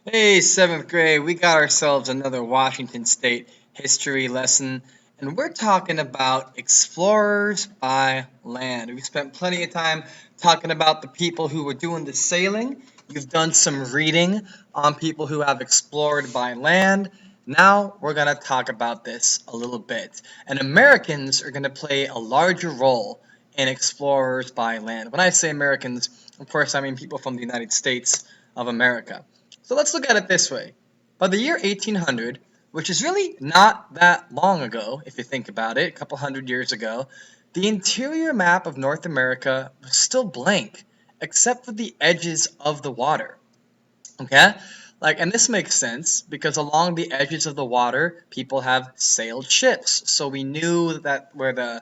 Hey, seventh grade, we got ourselves another Washington State history lesson, and we're talking about explorers by land. We spent plenty of time talking about the people who were doing the sailing. You've done some reading on people who have explored by land. Now we're going to talk about this a little bit. And Americans are going to play a larger role in explorers by land. When I say Americans, of course, I mean people from the United States of America. So let's look at it this way. By the year 1800, which is really not that long ago, if you think about it, a couple hundred years ago, the interior map of North America was still blank, except for the edges of the water. Okay? And this makes sense because along the edges of the water, people have sailed ships. So we knew that where the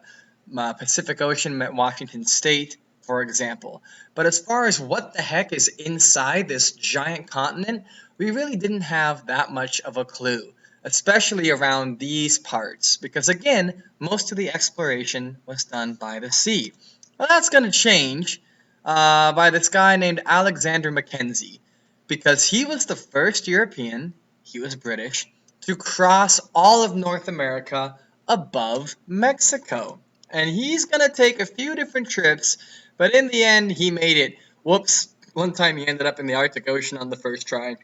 Pacific Ocean met Washington State, for example. But as far as what the heck is inside this giant continent, we really didn't have that much of a clue, especially around these parts, because again, most of the exploration was done by the sea. Well, that's going to change by this guy named Alexander Mackenzie because he was the first European, he was British, to cross all of North America above Mexico. And he's going to take a few different trips, but in the end, he made it. Whoops, one time he ended up in the Arctic Ocean on the first try.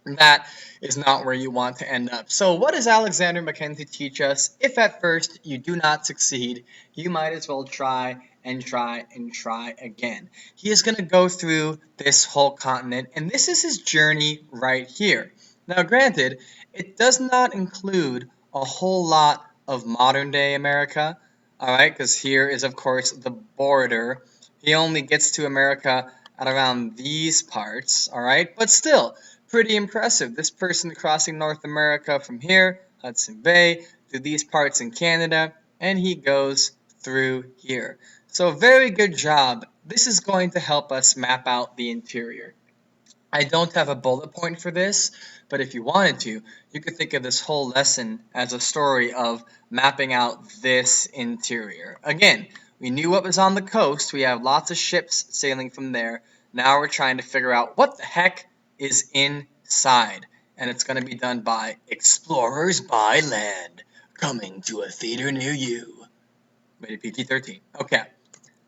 That is not where you want to end up. So, what does Alexander Mackenzie teach us? If at first you do not succeed, you might as well try and try and try again. He is going to go through this whole continent, and this is his journey right here. Now, granted, it does not include a whole lot of modern day America, all right, because here is, of course, the border. He only gets to America at around these parts, all right, but still pretty impressive. This person crossing North America from here, Hudson Bay, to these parts in Canada, and he goes through here. So, very good job. This is going to help us map out the interior. I don't have a bullet point for this, but if you wanted to, you could think of this whole lesson as a story of mapping out this interior. Again, we knew what was on the coast. We have lots of ships sailing from there. Now we're trying to figure out what the heck is inside. And it's going to be done by Explorers by Land, coming to a theater near you. Rated PG-13. Okay.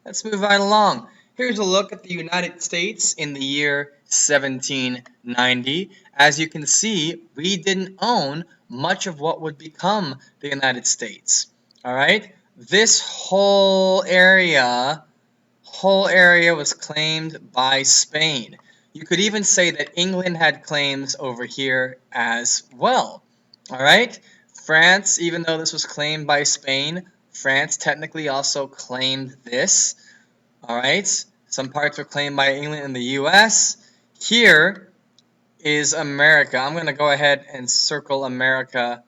Let's move right along. Here's a look at the United States in the year 1790. As you can see, we didn't own much of what would become the United States. All right? This whole area was claimed by Spain. You could even say that England had claims over here as well. All right? France, even though this was claimed by Spain, France technically also claimed this. All right, some parts were claimed by England and the U.S. Here is America. I'm going to go ahead and circle America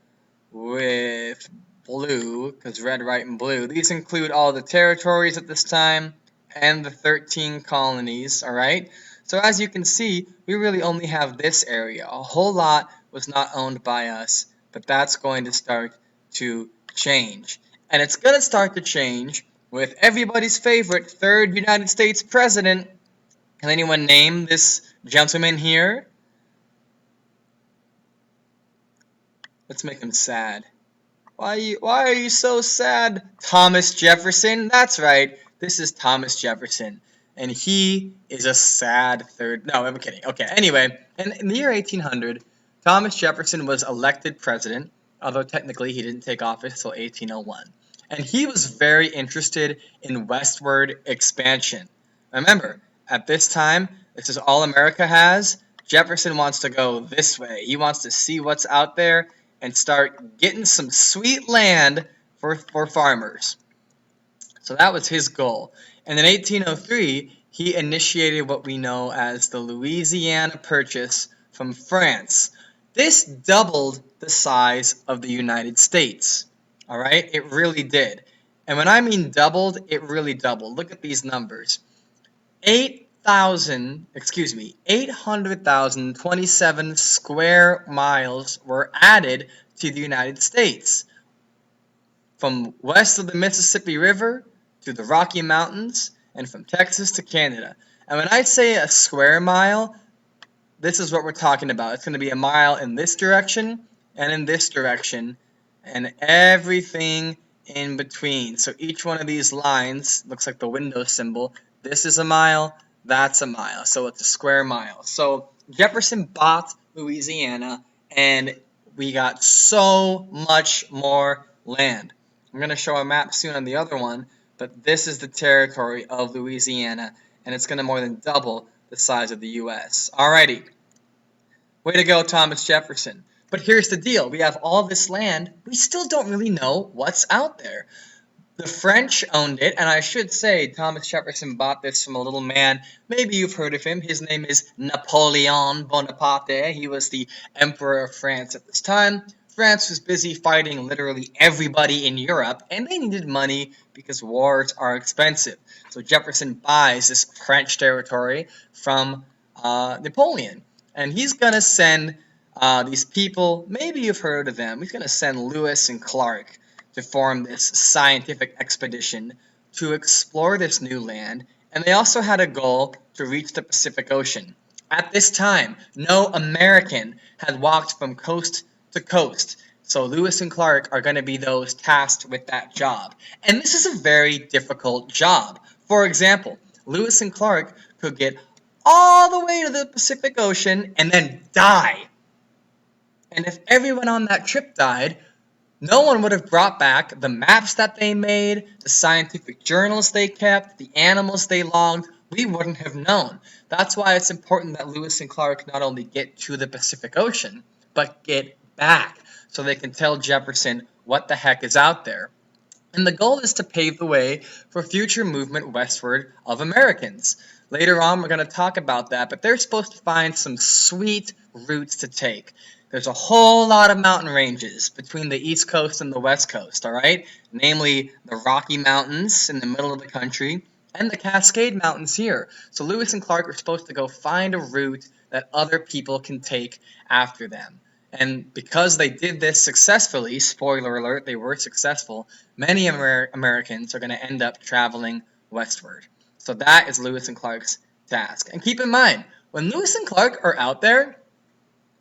with blue because red, white, and blue. These include all the territories at this time and the 13 colonies. All right, so as you can see, we really only have this area. A whole lot was not owned by us, but that's going to start to change. And it's going to start to change with everybody's favorite third United States president. Can anyone name this gentleman here? Let's make him sad. Why are you so sad? Thomas Jefferson? That's right. This is Thomas Jefferson. And he is a sad third. No, I'm kidding. Okay, anyway, in the year 1800, Thomas Jefferson was elected president, although technically he didn't take office until 1801. And he was very interested in westward expansion. Remember, at this time, this is all America has. Jefferson wants to go this way. He wants to see what's out there and start getting some sweet land for farmers. So that was his goal. And in 1803, he initiated what we know as the Louisiana Purchase from France. This doubled the size of the United States. All right? It really did. And when I mean doubled, it really doubled. Look at these numbers. 800,027 square miles were added to the United States, from west of the Mississippi River to the Rocky Mountains, and from Texas to Canada. And when I say a square mile, this is what we're talking about. It's going to be a mile in this direction and in this direction and everything in between. So each one of these lines looks like the window symbol. This is a mile, that's a mile. So it's a square mile. So Jefferson bought Louisiana and we got so much more land. I'm going to show a map soon on the other one, but this is the territory of Louisiana, and it's going to more than double the size of the U.S. Alrighty, way to go, Thomas Jefferson. But here's the deal. We have all this land. We still don't really know what's out there. The French owned it, and I should say Thomas Jefferson bought this from a little man. Maybe you've heard of him. His name is Napoleon Bonaparte. He was the Emperor of France at this time. France was busy fighting literally everybody in Europe, and they needed money because wars are expensive. So Jefferson buys this French territory from Napoleon, and he's going to send these people, maybe you've heard of them, he's going to send Lewis and Clark to form this scientific expedition to explore this new land, and they also had a goal to reach the Pacific Ocean. At this time, no American had walked from coast to coast, so Lewis and Clark are going to be those tasked with that job. And this is a very difficult job. For example, Lewis and Clark could get all the way to the Pacific Ocean and then die. And if everyone on that trip died, no one would have brought back the maps that they made, the scientific journals they kept, the animals they logged. We wouldn't have known. That's why it's important that Lewis and Clark not only get to the Pacific Ocean, but get back so they can tell Jefferson what the heck is out there. And the goal is to pave the way for future movement westward of Americans. Later on, we're going to talk about that, but they're supposed to find some sweet routes to take. There's a whole lot of mountain ranges between the East Coast and the West Coast, all right? Namely, the Rocky Mountains in the middle of the country and the Cascade Mountains here. So Lewis and Clark are supposed to go find a route that other people can take after them. And because they did this successfully, spoiler alert, they were successful, many Americans are going to end up traveling westward. So that is Lewis and Clark's task. And keep in mind, when Lewis and Clark are out there,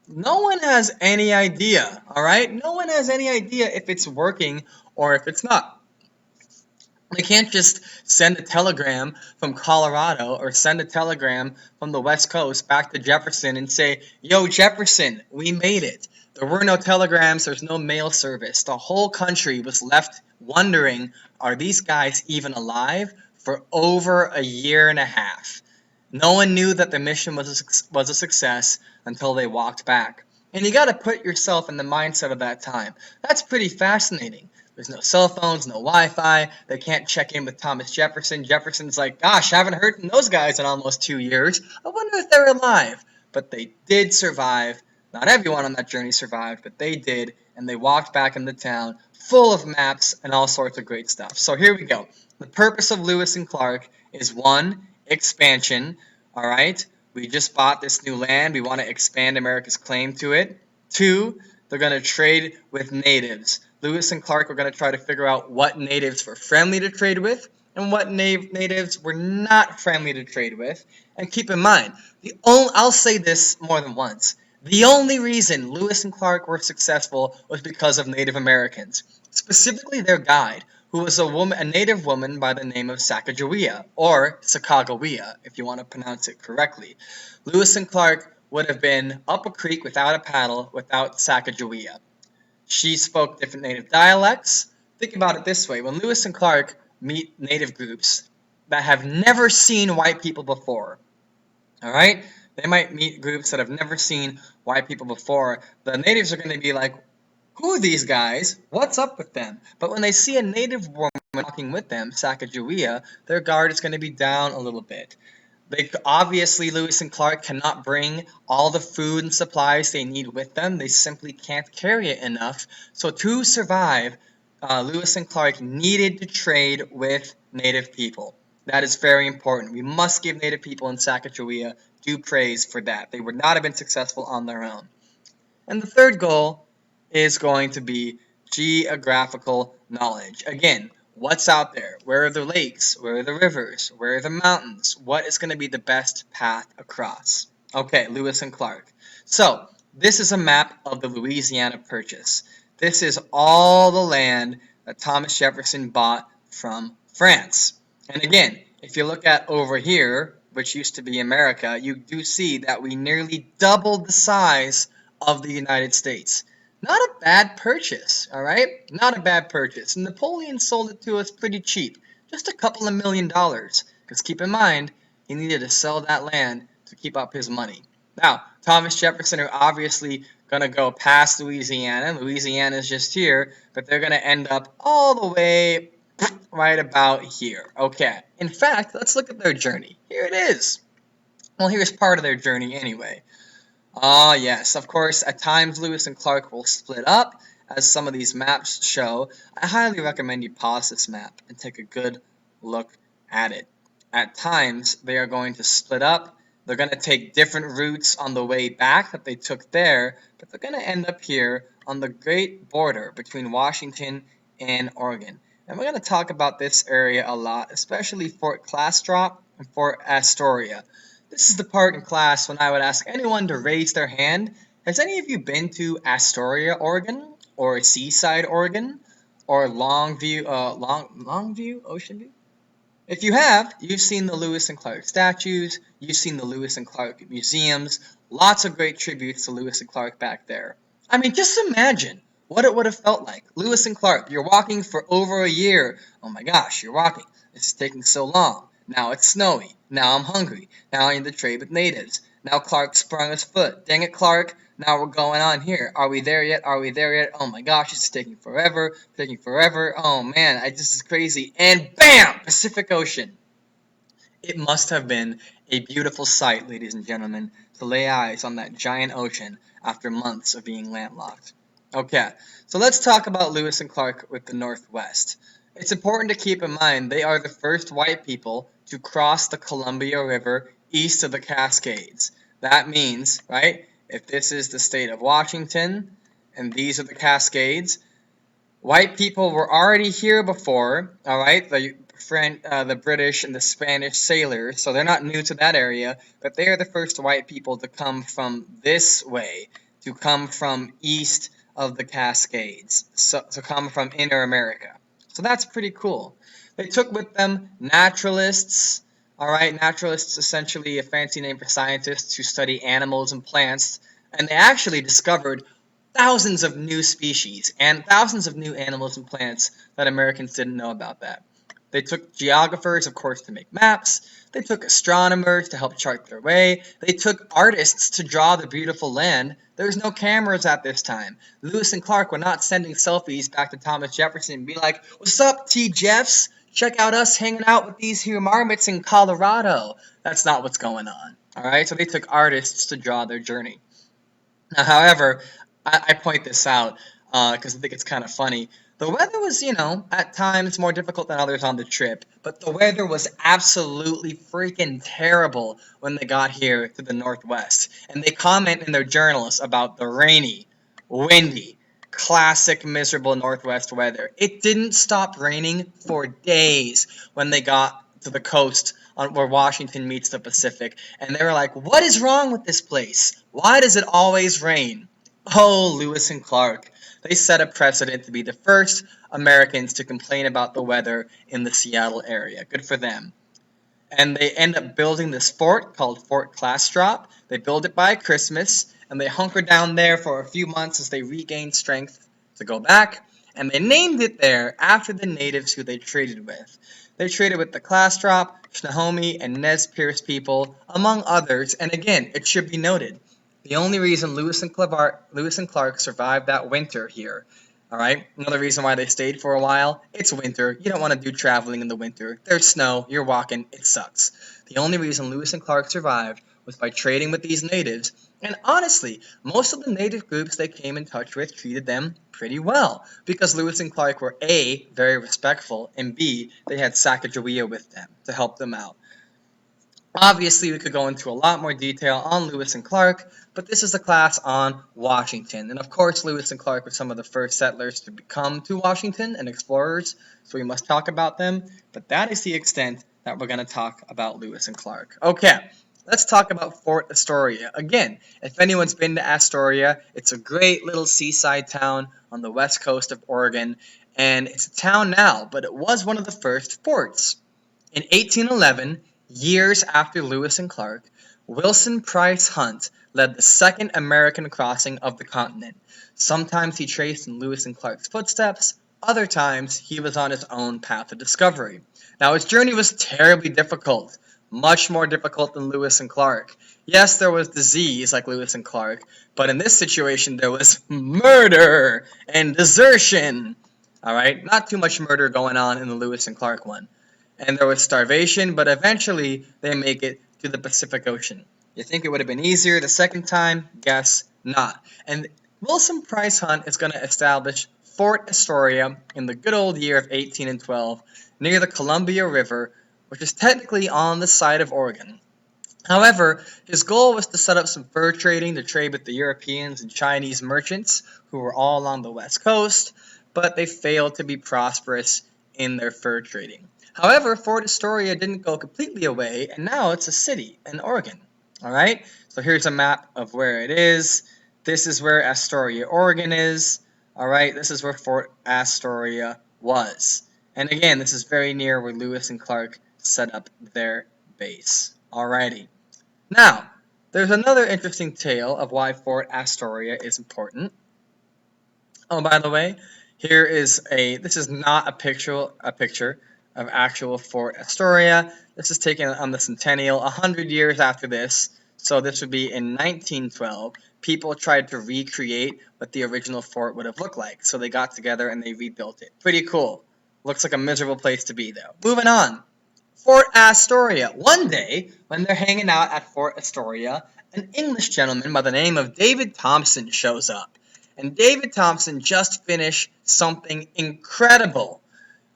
no one has any idea, all right? No one has any idea if it's working or if it's not. They can't just send a telegram from Colorado or send a telegram from the West Coast back to Jefferson and say, "Yo, Jefferson, we made it." There were no telegrams, there's no mail service. The whole country was left wondering, are these guys even alive? For over a year and a half. No one knew that the mission was a success until they walked back. And you got to put yourself in the mindset of that time. That's pretty fascinating. There's no cell phones, no Wi-Fi. They can't check in with Thomas Jefferson. Jefferson's like, gosh, I haven't heard from those guys in almost 2 years. I wonder if they're alive. But they did survive. Not everyone on that journey survived, but they did. And they walked back into town full of maps and all sorts of great stuff. So here we go. The purpose of Lewis and Clark is 1, expansion. All right, we just bought this new land. We want to expand America's claim to it. 2, they're going to trade with natives. Lewis and Clark are going to try to figure out what natives were friendly to trade with and what natives were not friendly to trade with. And keep in mind, I'll say this more than once. The only reason Lewis and Clark were successful was because of Native Americans, specifically their guide, who was a native woman by the name of Sacagawea, or Sacagawea, if you want to pronounce it correctly. Lewis and Clark would have been up a creek without a paddle without Sacagawea. She spoke different native dialects. Think about it this way. When Lewis and Clark meet native groups that have never seen white people before, all right? They might meet groups that have never seen white people before. The natives are going to be like, who are these guys? What's up with them? But when they see a native woman walking with them, Sacagawea, their guard is going to be down a little bit. Obviously, Lewis and Clark cannot bring all the food and supplies they need with them. They simply can't carry it enough. So to survive, Lewis and Clark needed to trade with native people. That is very important. We must give native people in Sacagawea due praise for that. They would not have been successful on their own. And the third goal is going to be geographical knowledge. Again, what's out there? Where are the lakes? Where are the rivers? Where are the mountains? What is going to be the best path across? Okay, Lewis and Clark. So, this is a map of the Louisiana Purchase. This is all the land that Thomas Jefferson bought from France. And again, if you look at over here, which used to be America, you do see that we nearly doubled the size of the United States. Not a bad purchase, all right? Not a bad purchase. Napoleon sold it to us pretty cheap, just a couple of $1 million. Because keep in mind, he needed to sell that land to keep up his money. Now, Thomas Jefferson are obviously going to go past Louisiana. Louisiana is just here, but they're going to end up all the way right about here. Okay. In fact, let's look at their journey. Here it is. Well, here's part of their journey anyway. Ah, yes, of course, at times Lewis and Clark will split up, as some of these maps show. I highly recommend you pause this map and take a good look at it. At times, they are going to split up. They're going to take different routes on the way back that they took there, but they're going to end up here on the great border between Washington and Oregon. And we're going to talk about this area a lot, especially Fort Clastrop and Fort Astoria. This is the part in class when I would ask anyone to raise their hand. Has any of you been to Astoria, Oregon, or Seaside, Oregon, or Longview, Ocean View? If you have, you've seen the Lewis and Clark statues, you've seen the Lewis and Clark museums, lots of great tributes to Lewis and Clark back there. I mean, just imagine what it would have felt like. Lewis and Clark, you're walking for over a year. Oh my gosh, you're walking. This is taking so long. Now it's snowy. Now I'm hungry. Now I need to trade with natives. Now Clark sprung his foot. Dang it, Clark. Now we're going on here. Are we there yet? Are we there yet? Oh my gosh, it's taking forever. Taking forever. Oh man, this is crazy. And BAM! Pacific Ocean. It must have been a beautiful sight, ladies and gentlemen, to lay eyes on that giant ocean after months of being landlocked. Okay, so let's talk about Lewis and Clark with the Northwest. It's important to keep in mind they are the first white people to cross the Columbia River east of the Cascades. That means, right, if this is the state of Washington and these are the Cascades, white people were already here before, all right, the British and the Spanish sailors, so they're not new to that area, but they are the first white people to come from this way, to come from east of the Cascades, so to come from inner America. So that's pretty cool. They took with them naturalists, all right, naturalists essentially a fancy name for scientists who study animals and plants, and they actually discovered thousands of new species and thousands of new animals and plants that Americans didn't know about that. They took geographers, of course, to make maps. They took astronomers to help chart their way. They took artists to draw the beautiful land. There was no cameras at this time. Lewis and Clark were not sending selfies back to Thomas Jefferson and be like, "What's up, T. Jeffs? Check out us hanging out with these here marmots in Colorado." That's not what's going on. All right, so they took artists to draw their journey. Now, however, I point this out because I think it's kind of funny. The weather was, at times more difficult than others on the trip, but the weather was absolutely freaking terrible when they got here to the Northwest. And they comment in their journals about the rainy, windy, classic miserable Northwest weather. It didn't stop raining for days when they got to the coast where Washington meets the Pacific, and they were like, "What is wrong with this place? Why does it always rain?" Oh, Lewis and Clark. They set a precedent to be the first Americans to complain about the weather in the Seattle area. Good for them. And they end up building this fort called Fort Clastrop. They build it by Christmas, and they hunker down there for a few months as they regain strength to go back. And they named it there after the natives who they traded with. They traded with the Clastrop, Snohomi, and Nez Perce people, among others. And again, it should be noted, the only reason Lewis and Clark survived that winter here, all right? Another reason why they stayed for a while, it's winter. You don't want to do traveling in the winter. There's snow. You're walking. It sucks. The only reason Lewis and Clark survived was by trading with these natives. And honestly, most of the native groups they came in touch with treated them pretty well because Lewis and Clark were A, very respectful, and B, they had Sacagawea with them to help them out. Obviously, we could go into a lot more detail on Lewis and Clark, but this is a class on Washington. And of course, Lewis and Clark were some of the first settlers to come to Washington and explorers, so we must talk about them. But that is the extent that we're going to talk about Lewis and Clark. Okay, let's talk about Fort Astoria. Again, if anyone's been to Astoria, it's a great little seaside town on the west coast of Oregon, and it's a town now, but it was one of the first forts. In 1811, years after Lewis and Clark, Wilson Price Hunt led the second American crossing of the continent. Sometimes he traced in Lewis and Clark's footsteps, other times he was on his own path of discovery. Now his journey was terribly difficult, much more difficult than Lewis and Clark. Yes, there was disease like Lewis and Clark, but in this situation there was murder and desertion. Alright, not too much murder going on in the Lewis and Clark one. And there was starvation, but eventually they make it to the Pacific Ocean. You think it would have been easier the second time? Guess not. And Wilson Price Hunt is going to establish Fort Astoria in the good old year of 1812 near the Columbia River, which is technically on the side of Oregon. However, his goal was to set up some fur trading to trade with the Europeans and Chinese merchants who were all along the west coast, but they failed to be prosperous in their fur trading. However, Fort Astoria didn't go completely away, and now it's a city in Oregon. Alright, so here's a map of where it is. This is where Astoria, Oregon is. Alright, this is where Fort Astoria was. And again, this is very near where Lewis and Clark set up their base. Alrighty. Now, there's another interesting tale of why Fort Astoria is important. Oh, by the way, this is not a picture of actual Fort Astoria. This is taken on the centennial 100 years after this. So this would be in 1912. People tried to recreate what the original fort would have looked like. So they got together and they rebuilt it. Pretty cool. Looks like a miserable place to be, though. Moving on. Fort Astoria. One day, when they're hanging out at Fort Astoria, an English gentleman by the name of David Thompson shows up. And David Thompson just finished something incredible.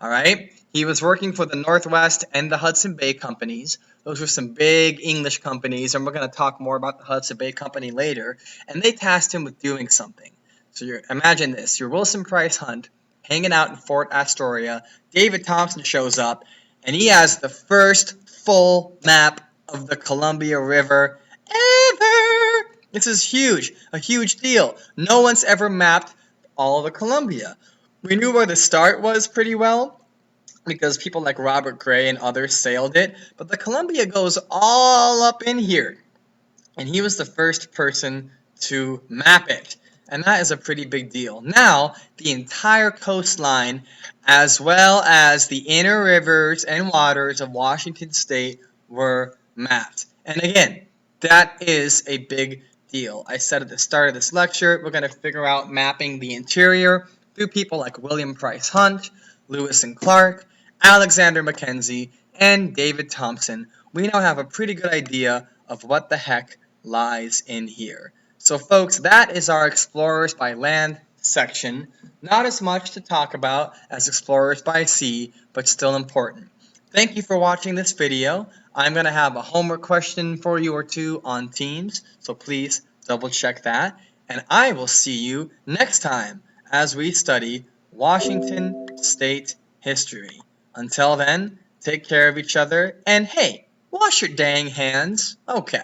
Alright? He was working for the Northwest and the Hudson Bay companies. Those were some big English companies, and we're going to talk more about the Hudson Bay Company later. And they tasked him with doing something. So imagine this. You're Wilson Price Hunt, hanging out in Fort Astoria. David Thompson shows up, and he has the first full map of the Columbia River ever. This is huge, a huge deal. No one's ever mapped all of the Columbia. We knew where the start was pretty well, because people like Robert Gray and others sailed it, but the Columbia goes all up in here. And he was the first person to map it. And that is a pretty big deal. Now, the entire coastline, as well as the inner rivers and waters of Washington State, were mapped. And again, that is a big deal. I said at the start of this lecture, we're going to figure out mapping the interior through people like William Price Hunt, Lewis and Clark, Alexander Mackenzie, and David Thompson. We now have a pretty good idea of what the heck lies in here. So folks, that is our Explorers by Land section. Not as much to talk about as Explorers by Sea, but still important. Thank you for watching this video. I'm going to have a homework question for you or two on Teams, so please double check that. And I will see you next time as we study Washington State history. Until then, take care of each other, and hey, wash your dang hands. Okay.